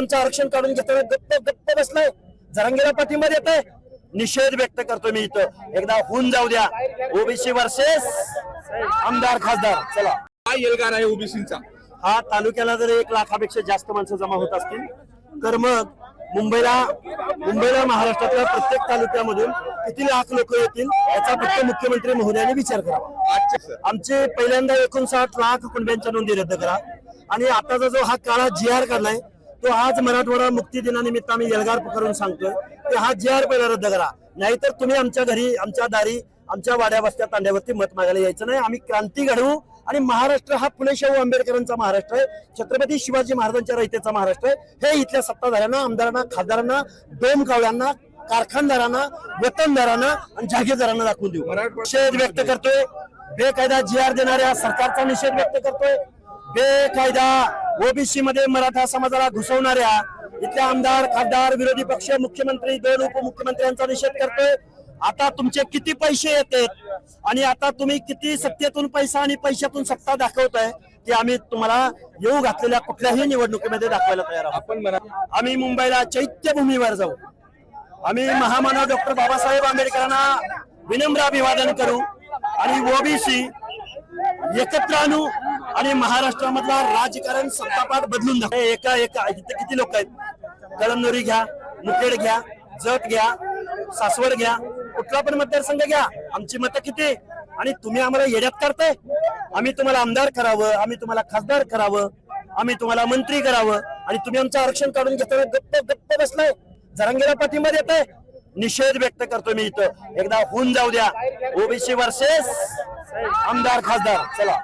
आमचं आरक्षण काढून घेताना गप्प गप्प बसलाय, जरांगेला पाठिंबा देत आहे, निषेध व्यक्त करतो मी इथं. एकदा होऊन जाऊ द्या ओबीसी वर्सेस आमदार खासदार. चला, हा एल्गार आहे ओबीसीचा. हा तालुक्याला जर 1 लाखापेक्षा जास्त माणसं जमा होत असतील तर मग मुंबईला महाराष्ट्रातल्या प्रत्येक तालुक्यामधून किती लाख लोक येतील याचा फक्त मुख्यमंत्री महोदयांनी विचार करावा. आमचे पहिल्यांदा 59 लाख कुटुंबियांच्या नोंदी रद्द करा आणि आताचा जो हा काळा GR काढलाय तो आज मराठवाडा मुक्ती दिनानिमित्त आम्ही एल्गार करून सांगतोय की हा GR पहिला रद्द करा, नाहीतर तुम्ही आमच्या घरी, आमच्या दारी, आमच्या वाड्या वस्त्या तांड्यावरती मत मागायला यायचं नाही. आम्ही क्रांती घडवू आणि महाराष्ट्र हा फुले शाहू आंबेडकरांचा महाराष्ट्र आहे, छत्रपती शिवाजी महाराजांच्या रयतेचा महाराष्ट्र आहे. हे इथल्या सत्ताधाऱ्यांना, आमदारांना, खासदारांना, डोमकावळ्यांना, कारखानदारांना, वतनदारांना आणि जागीरदारांना दाखवून देऊ. निषेध व्यक्त करतोय, बेकायदा GR देणाऱ्या सरकारचा निषेध व्यक्त करतोय, बेकायदा ओबीसी मध्ये मराठा समाजाला घुसवणाऱ्या इथल्या आमदार, खासदार, विरोधी पक्ष, मुख्यमंत्री, 2 उपमुख्यमंत्र्यांचा निषेध करतोय. आता तुमचे किती पैसे येतात आणि आता तुम्ही किती सत्तेतून पैसा आणि पैशातून सत्ता दाखवताय ते आम्ही तुम्हाला येऊ घातलेल्या कुठल्याही निवडणुकीमध्ये दाखवायला तयार आहोत. आम्ही मुंबईला चैत्यभूमीवर जाऊ, आम्ही महामानव डॉक्टर बाबासाहेब आंबेडकरांना विनम्र अभिवादन करू आणि ओबीसी एकत्र आणू आणि महाराष्ट्रामधला राजकारण सत्तापाठ बदलून दाखवू. एका इथे किती लोक आहेत, कळमनुरी घ्या, मुखेड घ्या, जत घ्या, सासवड घ्या, कुठला पण मतदारसंघ घ्या, आमची मतं किती आणि तुम्ही आम्हाला येड्यात करताय. आम्ही तुम्हाला आमदार करावं, आम्ही तुम्हाला खासदार करावं, आम्ही तुम्हाला मंत्री करावं आणि तुम्ही आमचं आरक्षण काढून घेताना गप्प गप्प बसलाय, जरांगेला पाठिंबा देत आहे. निषेध व्यक्त करतो मी इथं. एकदा होऊन जाऊ द्या ओबीसी वर्सेस आमदार खासदार. चला.